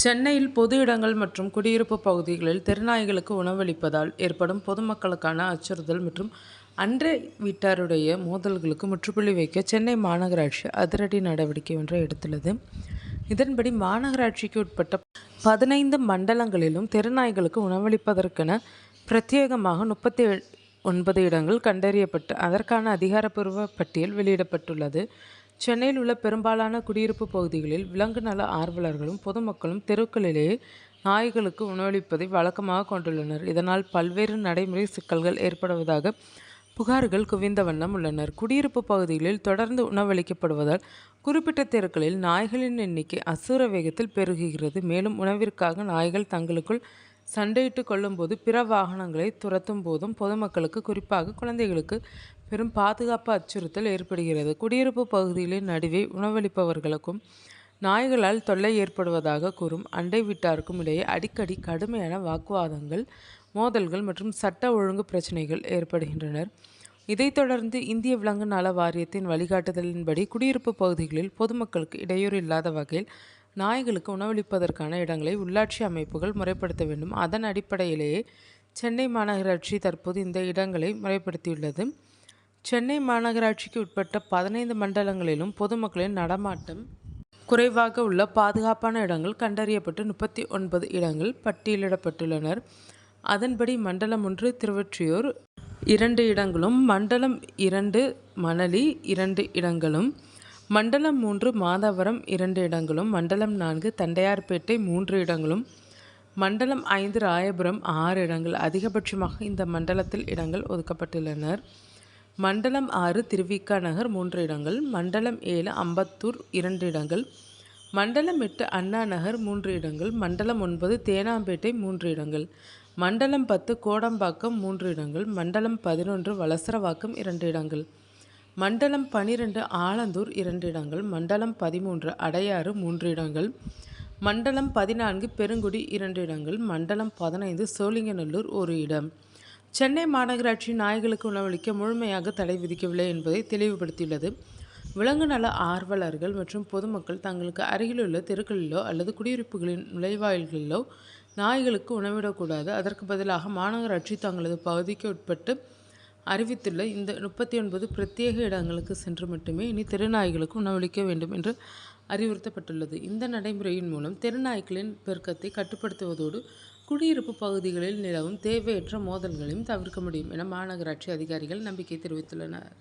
சென்னையில் பொது இடங்கள் மற்றும் குடியிருப்பு பகுதிகளில் தெருநாய்களுக்கு உணவளிப்பதால் ஏற்படும் பொதுமக்களுக்கான அச்சுறுத்தல் மற்றும் அண்டை வீட்டாருடைய மோதல்களுக்கு முற்றுப்புள்ளி வைக்க சென்னை மாநகராட்சி அதிரடி நடவடிக்கை ஒன்றை எடுத்துள்ளது. இதன்படி மாநகராட்சிக்கு உட்பட்ட 15 மண்டலங்களிலும் தெருநாய்களுக்கு உணவளிப்பதற்கென பிரத்யேகமாக 39 இடங்கள் கண்டறியப்பட்டு அதற்கான அதிகாரப்பூர்வ பட்டியல் வெளியிடப்பட்டுள்ளது. சென்னையில் உள்ள பெரும்பாலான குடியிருப்பு பகுதிகளில் விலங்கு நல ஆர்வலர்களும் பொதுமக்களும் தெருக்களிலேயே நாய்களுக்கு உணவளிப்பதை வழக்கமாக கொண்டுள்ளனர். இதனால் பல்வேறு நடைமுறை சிக்கல்கள் ஏற்படுவதாக புகார்கள் குவிந்த வண்ணம் உள்ளனர். குடியிருப்பு பகுதிகளில் தொடர்ந்து உணவளிக்கப்படுவதால் குறிப்பிட்ட தெருக்களில் நாய்களின் எண்ணிக்கை அசுர வேகத்தில் பெருகுகிறது. மேலும் உணவிற்காக நாய்கள் தங்களுக்குள் சண்டையிட்டு கொள்ளும்போது பிற வாகனங்களை துரத்தும் போதும் பொதுமக்களுக்கு குறிப்பாக குழந்தைகளுக்கு பெரும் பாதுகாப்பு அச்சுறுத்தல் ஏற்படுகிறது. குடியிருப்பு பகுதிகளின் நடுவே உணவளிப்பவர்களுக்கும் நாய்களால் தொல்லை ஏற்படுவதாக கூறும் அண்டை வீட்டாருக்கும் இடையே அடிக்கடி கடுமையான வாக்குவாதங்கள், மோதல்கள் மற்றும் சட்ட ஒழுங்கு பிரச்சனைகள் ஏற்படுகின்றன. இதைத் தொடர்ந்து இந்திய விலங்கு நல வாரியத்தின் வழிகாட்டுதலின்படி குடியிருப்பு பகுதிகளில் பொதுமக்களுக்கு இடையூறு இல்லாத வகையில் நாய்களுக்கு உணவளிப்பதற்கான இடங்களை உள்ளாட்சி அமைப்புகள் முறைப்படுத்த வேண்டும். அதன் அடிப்படையிலேயே சென்னை மாநகராட்சி தற்போது இந்த இடங்களை முறைப்படுத்தியுள்ளது. சென்னை மாநகராட்சிக்கு உட்பட்ட 15 மண்டலங்களிலும் பொதுமக்களின் நடமாட்டம் குறைவாக உள்ள பாதுகாப்பான இடங்கள் கண்டறியப்பட்டு 39 இடங்கள் பட்டியலிடப்பட்டுள்ளனர். அதன்படி மண்டலம் 1 திருவொற்றியூர் 2 இடங்களும், மண்டலம் 2 மணலி 2 இடங்களும், மண்டலம் 3 மாதவரம் 2 இடங்களும், மண்டலம் 4 தண்டையார்பேட்டை 3 இடங்களும், மண்டலம் 5 ராயபுரம் 6 இடங்கள் அதிகபட்சமாக இந்த மண்டலத்தில் இடங்கள் ஒதுக்கப்பட்டுள்ளனர். மண்டலம் 6 திருவிக நகர் 3 இடங்கள், மண்டலம் 7 அம்பத்தூர் 2 இடங்கள், மண்டலம் 8 அண்ணா நகர் 3 இடங்கள், மண்டலம் 9 தேனாம்பேட்டை 3 இடங்கள், மண்டலம் 10 கோடம்பாக்கம் 3 இடங்கள், மண்டலம் 11 வளசரவாக்கம் 2 இடங்கள், மண்டலம் 12 ஆலந்தூர் 2 இடங்கள், மண்டலம் 13 அடையாறு 3 இடங்கள், மண்டலம் 14 பெருங்குடி 2 இடங்கள், மண்டலம் 15 சோழிங்கநல்லூர் 1 இடம். சென்னை மாநகராட்சி நாய்களுக்கு உணவளிக்க முழுமையாக தடை விதிக்கவில்லை என்பதை தெளிவுபடுத்தியுள்ளது. விலங்கு நல ஆர்வலர்கள் மற்றும் பொதுமக்கள் தங்களுக்கு அருகிலுள்ள தெருக்களிலோ அல்லது குடியிருப்புகளின் நுழைவாயில்களிலோ நாய்களுக்கு உணவிடக்கூடாது. அதற்கு பதிலாக மாநகராட்சி தங்களது பகுதிக்கு உட்பட்டு அறிவித்துள்ள இந்த 39 பிரத்யேக இடங்களுக்கு சென்று மட்டுமே இனி தெருநாய்களுக்கு உணவளிக்க வேண்டும் என்று அறிவுறுத்தப்பட்டுள்ளது. இந்த நடைமுறையின் மூலம் தெருநாய்களின் பெருக்கத்தை கட்டுப்படுத்துவதோடு குடியிருப்பு பகுதிகளில் நிலவும் தேவையற்ற மோதல்களையும் தவிர்க்க முடியும் என மாநகராட்சி அதிகாரிகள் நம்பிக்கை தெரிவித்துள்ளனர்.